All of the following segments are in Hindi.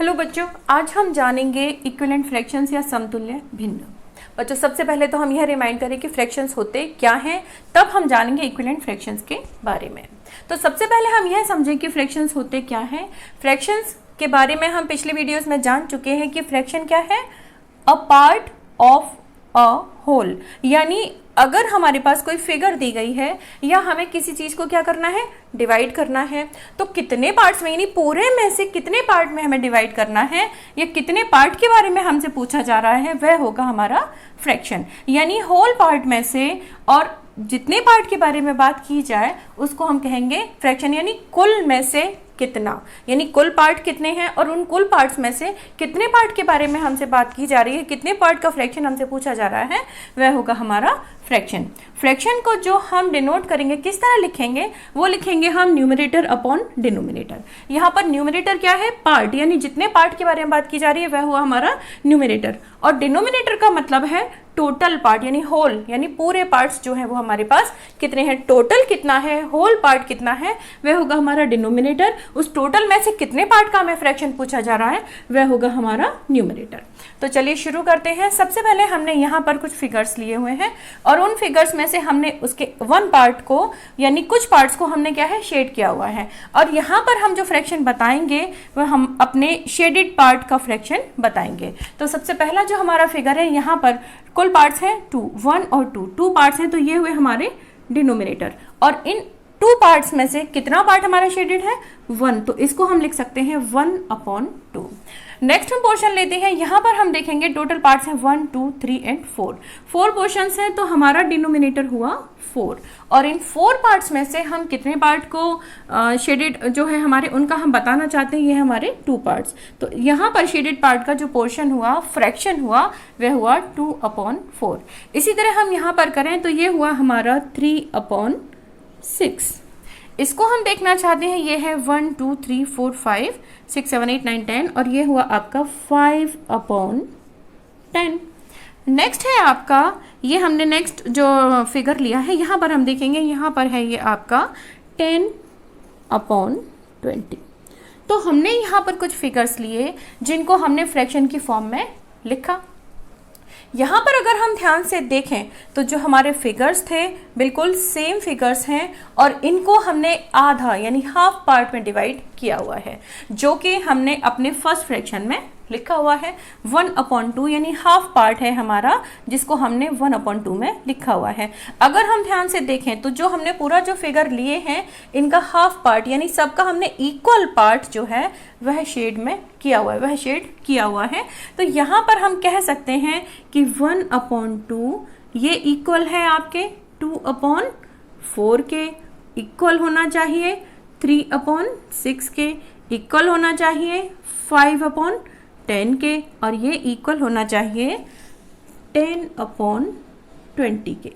हेलो बच्चों, आज हम जानेंगे इक्विवेलेंट फ्रैक्शंस या समतुल्य भिन्न। बच्चों सबसे पहले तो हम यह रिमाइंड करें कि फ्रैक्शंस होते क्या हैं, तब हम जानेंगे इक्विवेलेंट फ्रैक्शंस के बारे में। तो सबसे पहले हम यह समझें कि फ्रैक्शंस होते क्या हैं। फ्रैक्शंस के बारे में हम पिछले वीडियोस में जान चुके हैं कि फ्रैक्शन क्या है, a part of a whole. यानी अगर हमारे पास कोई फिगर दी गई है या हमें किसी चीज को क्या करना है, डिवाइड करना है, तो कितने पार्ट्स में यानी पूरे में से कितने पार्ट में हमें डिवाइड करना है या कितने पार्ट के बारे में हमसे पूछा जा रहा है, वह होगा हमारा फ्रैक्शन। यानी होल पार्ट में से और जितने पार्ट के बारे में बात की जाए उसको हम कहेंगे फ्रैक्शन। यानी कुल में से कितना, यानी कुल पार्ट कितने हैं और उन कुल पार्ट्स में से कितने पार्ट के बारे में हमसे बात की जा रही है, कितने पार्ट का फ्रैक्शन हमसे पूछा जा रहा है, वह होगा हमारा फ्रैक्शन। फ्रैक्शन को जो हम डिनोट करेंगे किस तरह लिखेंगे, वो लिखेंगे हम न्यूमरेटर अपॉन डिनोमिनेटर। यहाँ पर न्यूमरेटर क्या है, पार्ट, यानी जितने पार्ट के बारे में बात की जा रही है वह हुआ हमारा न्यूमरेटर, और डिनोमिनेटर का मतलब है टोटल पार्ट, यानी होल, यानी पूरे पार्ट्स जो है वो हमारे पास कितने हैं, टोटल कितना है, होल पार्ट कितना है, वह होगा हमारा डिनोमिनेटर। उस टोटल में से कितने पार्ट का हमें फ्रैक्शन पूछा जा रहा है, वह होगा हमारा न्यूमरेटर। तो चलिए शुरू करते हैं। सबसे पहले हमने यहाँ पर कुछ फिगर्स लिए हुए हैं और उन फिगर्स में से हमने उसके वन पार्ट को यानी कुछ पार्ट्स को हमने क्या है, शेड किया हुआ है, और यहाँ पर हम जो फ्रैक्शन बताएंगे वह हम अपने शेडेड पार्ट का फ्रैक्शन बताएंगे। तो सबसे पहला जो हमारा फिगर है, यहाँ पर कुल पार्ट्स हैं 2, 1 और 2 पार्ट्स हैं, तो ये हुए हमारे डिनोमिनेटर, और इन 2 पार्ट्स में से कितना पार्ट हमारा शेडेड है, 1, तो इसको हम लिख सकते हैं 1/2। नेक्स्ट हम पोर्शन लेते हैं। यहाँ पर हम देखेंगे टोटल पार्ट्स हैं 1, 2, 3 एंड 4 पोर्शंस हैं, तो हमारा डिनोमिनेटर हुआ 4, और इन 4 पार्ट्स में से हम कितने पार्ट को शेडेड जो है हमारे उनका हम बताना चाहते हैं, ये हमारे 2 पार्ट्स। तो यहाँ पर शेडेड पार्ट का जो पोर्शन हुआ, फ्रैक्शन हुआ, वह हुआ 2/4। इसी तरह हम यहाँ पर करें तो ये हुआ हमारा 3/6। इसको हम देखना चाहते हैं, ये है 1, 2, 3, 4, 5, 6, 7, 8, 9, 10, और ये हुआ आपका 5/10। नेक्स्ट है आपका, ये हमने नेक्स्ट जो फिगर लिया है, यहाँ पर हम देखेंगे, यहाँ पर है ये आपका 10/20। तो हमने यहाँ पर कुछ फिगर्स लिए जिनको हमने फ्रैक्शन की फॉर्म में लिखा। यहाँ पर अगर हम ध्यान से देखें तो जो हमारे फिगर्स थे बिल्कुल सेम फिगर्स हैं, और इनको हमने आधा यानी हाफ पार्ट में डिवाइड किया हुआ है, जो कि हमने अपने फर्स्ट फ्रैक्शन में लिखा हुआ है। 1/2 यानी हाफ पार्ट है हमारा, जिसको हमने 1/2 में लिखा हुआ है। अगर हम ध्यान से देखें तो जो हमने पूरा जो फिगर लिए हैं इनका हाफ पार्ट यानी सबका हमने इक्वल पार्ट जो है वह शेड में किया हुआ है, वह शेड किया हुआ है। तो यहाँ पर हम कह सकते हैं कि 1/2 ये इक्वल है आपके 2/4 के, इक्वल होना चाहिए 3/6 के, इक्वल होना चाहिए 5/10 के, और ये इक्वल होना चाहिए 10/20 के।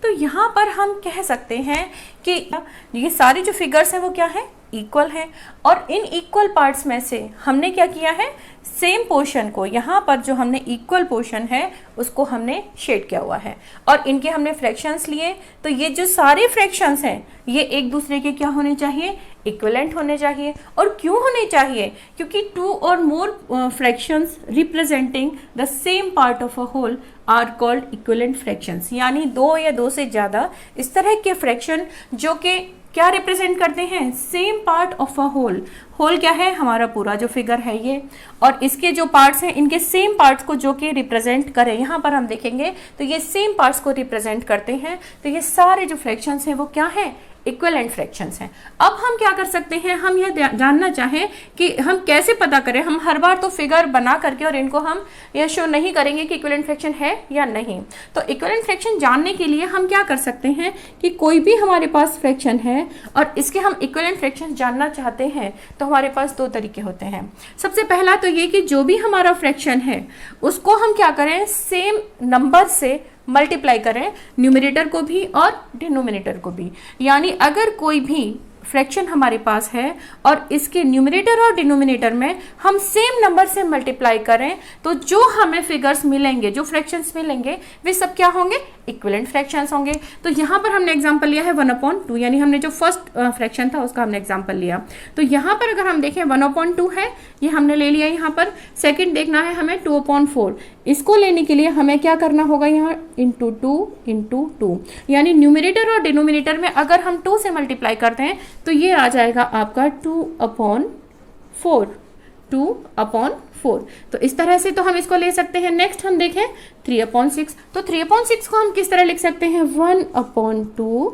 तो यहाँ पर हम कह सकते हैं कि ये सारी जो फिगर्स हैं वो क्या है, इक्वल है, और इन इक्वल पार्ट्स में से हमने क्या किया है, सेम पोर्शन को, यहाँ पर जो हमने इक्वल पोर्शन है उसको हमने शेड किया हुआ है, और इनके हमने फ्रैक्शंस लिए। तो ये जो सारे फ्रैक्शंस हैं ये एक दूसरे के क्या होने चाहिए, इक्विवेलेंट होने चाहिए। और क्यों होने चाहिए, क्योंकि 2 और more fractions representing the same part of a whole are called equivalent fractions. यानी 2 या 2 से ज़्यादा इस तरह के फ्रैक्शन जो कि क्या रिप्रेजेंट करते हैं, same part of a whole. Whole क्या है, हमारा पूरा जो फिगर है ये, और इसके जो पार्ट्स हैं इनके सेम पार्ट्स को जो कि रिप्रेजेंट करें, यहाँ पर हम देखेंगे तो ये सेम पार्ट्स को रिप्रेजेंट करते हैं। तो ये सारे जो फ्रैक्शंस हैं वो क्या हैं, इक्विवेलेंट फ्रैक्शंस हैं। अब हम क्या कर सकते हैं, हम यह जानना चाहें कि हम कैसे पता करें। हम हर बार तो फिगर बना करके और इनको हम यह शो नहीं करेंगे कि इक्विवेलेंट फ्रैक्शन है या नहीं। तो इक्विवेलेंट फ्रैक्शन जानने के लिए हम क्या कर सकते हैं कि कोई भी हमारे पास फ्रैक्शन है और इसके हम इक्विवेलेंट फ्रैक्शन जानना चाहते हैं, तो हमारे पास 2 तरीके होते हैं। सबसे पहला तो ये कि जो भी हमारा फ्रैक्शन है उसको हम क्या करें, सेम नंबर से मल्टीप्लाई करें, न्यूमरेटर को भी और डिनोमिनेटर को भी। यानी अगर कोई भी फ्रैक्शन हमारे पास है और इसके न्यूमरेटर और डिनोमिनेटर में हम सेम नंबर से मल्टीप्लाई करें तो जो हमें फिगर्स मिलेंगे, जो फ्रैक्शंस मिलेंगे, वे सब क्या होंगे? इक्विवेलेंट फ्रैक्शंस होंगे। तो यहाँ पर हमने एग्जांपल लिया है 1/2, यानी हमने जो फर्स्ट फ्रैक्शन था उसका हमने एग्जांपल लिया। तो यहाँ पर अगर हम देखें 1/2 है, ये हमने ले लिया। यहाँ पर सेकंड देखना है हमें 2/4। इसको लेने के लिए हमें क्या करना होगा? यहाँ इंटू 2, यानी न्यूमरेटर और डिनोमिनेटर में अगर हम 2 से मल्टीप्लाई करते हैं तो ये आ जाएगा आपका 2/4। तो इस तरह से तो हम इसको ले सकते हैं। नेक्स्ट हम देखें 3/6। तो 3/6 को हम किस तरह लिख सकते हैं? 1/2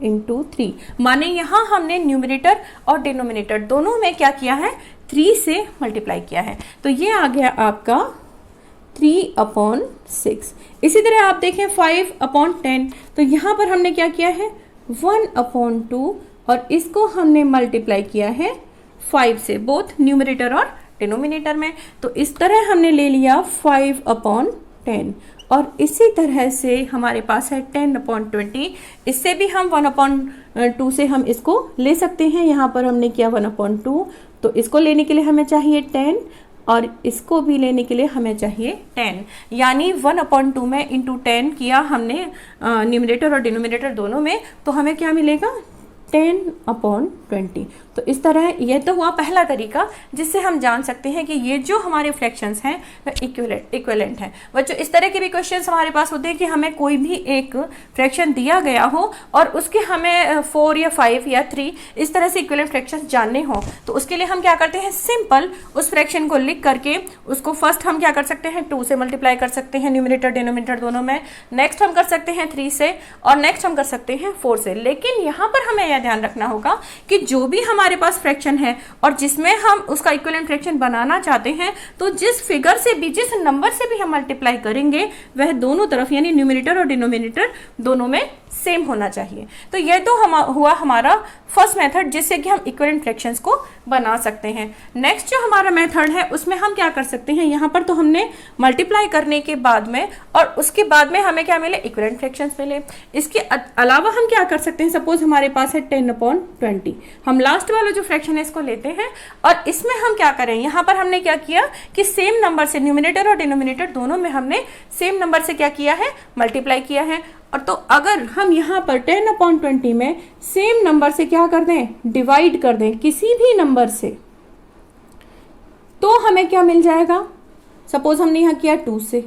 इंटू 3 माने यहाँ हमने न्यूमरेटर और डिनोमिनेटर दोनों में क्या किया है? 3 से मल्टीप्लाई किया है। तो ये आ गया आपका 3/6। इसी तरह आप देखें 5/10। तो यहाँ पर हमने क्या किया है? 1/2 और इसको हमने मल्टीप्लाई किया है 5 से, बोथ न्यूमरेटर और डिनोमिनेटर में। तो इस तरह हमने ले लिया 5/10 और इसी तरह से हमारे पास है 10/20। इससे भी हम 1/2 से हम इसको ले सकते हैं। यहाँ पर हमने किया 1/2, तो इसको लेने के लिए हमें चाहिए 10 और इसको भी लेने के लिए हमें चाहिए 10, यानी 1/2 में इंटू 10 किया हमने न्यूमरेटर और डिनोमिनेटर दोनों में, तो हमें क्या मिलेगा? 10/20। तो इस तरह ये तो हुआ पहला तरीका जिससे हम जान सकते हैं कि ये जो हमारे फ्रैक्शंस हैं वह इक्विवेलेंट हैं। बच्चों, इस तरह के भी क्वेश्चंस हमारे पास होते हैं कि हमें कोई भी एक फ्रैक्शन दिया गया हो और उसके हमें 4 या 5 या 3 इस तरह से इक्विवेलेंट फ्रैक्शंस जानने हो, तो उसके लिए हम क्या करते हैं? सिंपल उस फ्रैक्शन को लिख करके उसको फर्स्ट हम क्या कर सकते हैं? 2 से मल्टीप्लाई कर सकते हैं न्यूमरेटर डिनोमिनेटर दोनों में। नेक्स्ट हम कर सकते हैं 3 से और नेक्स्ट हम कर सकते हैं 4 से। लेकिन यहाँ पर हमें यह ध्यान रखना होगा कि जो भी हमारे पास फ्रैक्शन है और जिसमें हम उसका इक्विवेलेंट फ्रैक्शन बनाना चाहते हैं, तो जिस फिगर से भी, जिस नंबर से भी हम मल्टीप्लाई करेंगे वह दोनों तरफ यानी न्यूमरेटर और डिनोमिनेटर दोनों में सेम होना चाहिए। तो यह तो हुआ हमारा फर्स्ट मेथड जिससे कि हम इक्विवेलेंट फ्रैक्शंस को बना सकते हैं। नेक्स्ट जो हमारा मेथड है उसमें हम क्या कर सकते हैं? यहाँ पर तो हमने मल्टीप्लाई करने के बाद में और उसके बाद में हमें क्या मिले? इक्विवेलेंट फ्रैक्शंस मिले। इसके अलावा हम क्या कर सकते हैं? सपोज हमारे पास है 10/20। हम लास्ट वाला जो फ्रैक्शन है इसको लेते हैं और इसमें हम क्या करें? यहाँ पर हमने क्या किया कि सेम नंबर से न्यूमरेटर और डिनोमिनेटर दोनों में हमने सेम नंबर से क्या किया है? मल्टीप्लाई किया है। और तो अगर हम यहाँ पर 10/20 में सेम नंबर से क्या कर दें? डिवाइड कर दें किसी भी नंबर से, तो हमें क्या मिल जाएगा? सपोज हमने यहाँ किया 2 से,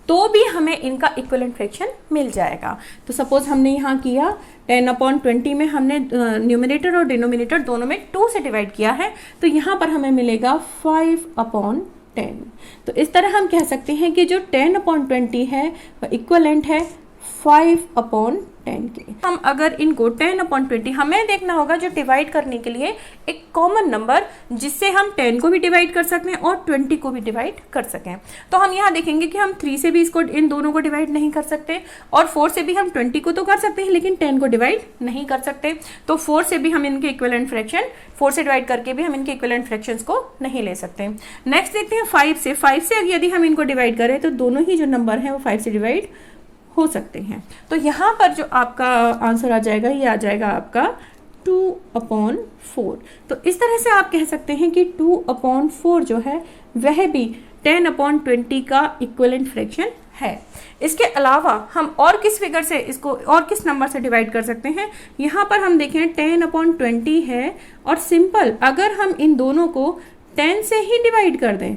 तो भी हमें इनका इक्विवेलेंट फ्रैक्शन मिल जाएगा। तो सपोज हमने यहाँ किया 10/20 में हमने न्यूमरेटर और डिनोमिनेटर दोनों में 2 से डिवाइड किया है, तो यहाँ पर हमें मिलेगा 5/10। तो इस तरह हम कह सकते हैं कि जो 10/20 है वह इक्विवेलेंट है 5/10 के। हम अगर इनको 10/20 हमें देखना होगा जो डिवाइड करने के लिए एक कॉमन नंबर जिससे हम 10 को भी डिवाइड कर सकते हैं और 20 को भी डिवाइड कर सकें। तो हम यहाँ देखेंगे कि हम 3 से भी इसको, इन दोनों को डिवाइड नहीं कर सकते और 4 से भी हम 20 को तो कर सकते हैं लेकिन 10 को डिवाइड नहीं कर सकते। तो 4 से भी हम इनके इक्विवेलेंट फ्रैक्शन, 4 से डिवाइड करके भी हम इनके इक्विवेलेंट फ्रैक्शंस को नहीं ले सकते। नेक्स्ट देखते हैं 5 से यदि हम इनको डिवाइड करें तो दोनों ही जो नंबर हैं वो 5 से डिवाइड हो सकते हैं। तो यहाँ पर जो आपका आंसर आ जाएगा ये आ जाएगा आपका 2/4। तो इस तरह से आप कह सकते हैं कि 2/4 जो है वह भी 10/20 का इक्विवेलेंट फ्रैक्शन है। इसके अलावा हम और किस फिगर से इसको, और किस नंबर से डिवाइड कर सकते हैं? यहाँ पर हम देखें 10/20 है और सिंपल अगर हम इन दोनों को 10 से ही डिवाइड कर दें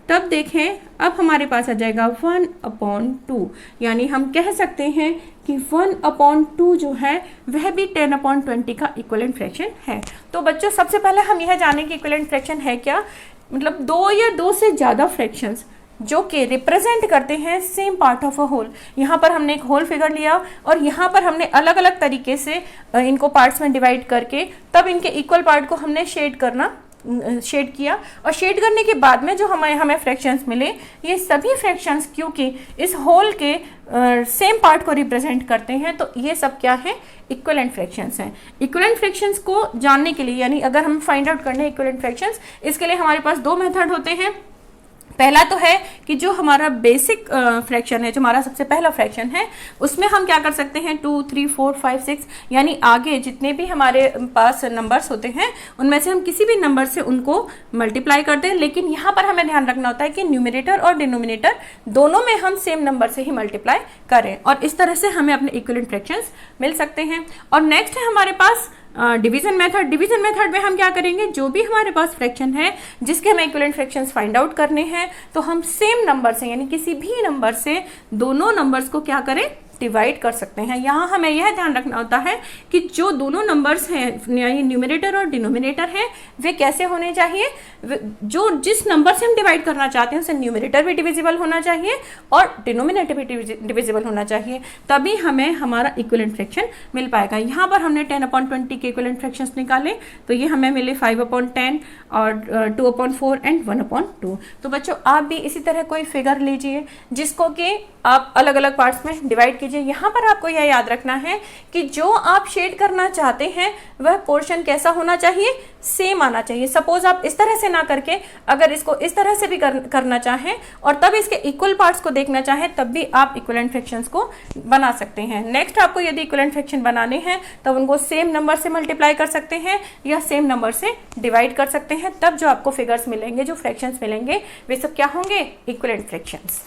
तब देखें अब हमारे पास आ जाएगा 1/2, यानी हम कह सकते हैं कि 1/2 जो है वह भी 10/20 का इक्विवेलेंट फ्रैक्शन है। तो बच्चों, सबसे पहले हम यह जानें कि इक्विवेलेंट फ्रैक्शन है क्या। मतलब 2 या 2 से ज़्यादा फ्रैक्शंस जो कि रिप्रेजेंट करते हैं same part of a whole. यहाँ पर हमने एक होल फिगर लिया और यहाँ पर हमने अलग अलग तरीके से इनको पार्ट्स में डिवाइड करके तब इनके इक्वल पार्ट को हमने शेड किया और शेड करने के बाद में जो हमें फ्रैक्शंस मिले, ये सभी फ्रैक्शंस क्योंकि इस होल के सेम पार्ट को रिप्रेजेंट करते हैं, तो ये सब क्या है? इक्विवेलेंट फ्रैक्शंस हैं। इक्विवेलेंट फ्रैक्शंस को जानने के लिए, यानी अगर हम फाइंड आउट करने इक्विवेलेंट फ्रैक्शंस, इसके लिए हमारे पास 2 मेथड होते हैं। पहला तो है कि जो हमारा बेसिक फ्रैक्शन है, जो हमारा सबसे पहला फ्रैक्शन है, उसमें हम क्या कर सकते हैं 2, 3, 4, 5, 6 यानी आगे जितने भी हमारे पास नंबर्स होते हैं उनमें से हम किसी भी नंबर से उनको मल्टीप्लाई कर दें। लेकिन यहाँ पर हमें ध्यान रखना होता है कि न्यूमरेटर और डिनोमिनेटर दोनों में हम सेम नंबर से ही मल्टीप्लाई करें, और इस तरह से हमें अपने इक्विवेलेंट फ्रैक्शंस मिल सकते हैं। और नेक्स्ट है हमारे पास डिवीजन मेथड। डिवीजन मेथड में हम क्या करेंगे, जो भी हमारे पास फ्रैक्शन है जिसके हमें इक्विवेलेंट फ्रैक्शंस फाइंड आउट करने हैं, तो हम सेम नंबर से यानी किसी भी नंबर से दोनों नंबर्स को क्या करें, डिवाइड कर सकते हैं। यहाँ हमें यह ध्यान रखना होता है कि जो दोनों नंबर्स हैं यानी न्यूमरेटर और डिनोमिनेटर हैं वे कैसे होने चाहिए, जो जिस नंबर से हम डिवाइड करना चाहते हैं उसे न्यूमरेटर भी डिविजिबल होना चाहिए और डिनोमिनेटर भी डिविजिबल होना चाहिए, तभी हमें हमारा इक्विवेलेंट फ्रैक्शन मिल पाएगा। यहाँ पर हमने 10/20 के इक्विवेलेंट फ्रैक्शंस निकाले, तो ये हमें मिले 5/10 और 2/4 एंड 1/2। तो बच्चों आप भी इसी तरह कोई फिगर लीजिए जिसको कि आप अलग अलग पार्ट्स में डिवाइड कीजिए। यहाँ पर आपको यह याद रखना है कि जो आप शेड करना चाहते हैं वह पोर्शन कैसा होना चाहिए, सेम आना चाहिए। सपोज आप इस तरह से ना करके अगर इसको इस तरह से भी करना चाहें और तब इसके इक्वल पार्ट्स को देखना चाहें, तब भी आप इक्विवेलेंट फ्रैक्शंस को बना सकते हैं। नेक्स्ट आपको यदि इक्विवेलेंट फ्रैक्शन बनाने हैं तब उनको सेम नंबर से मल्टीप्लाई कर सकते हैं या सेम नंबर से डिवाइड कर सकते हैं, तब जो आपको फिगर्स मिलेंगे, जो फ्रैक्शंस मिलेंगे, वे सब क्या होंगे, इक्विवेलेंट फ्रैक्शंस।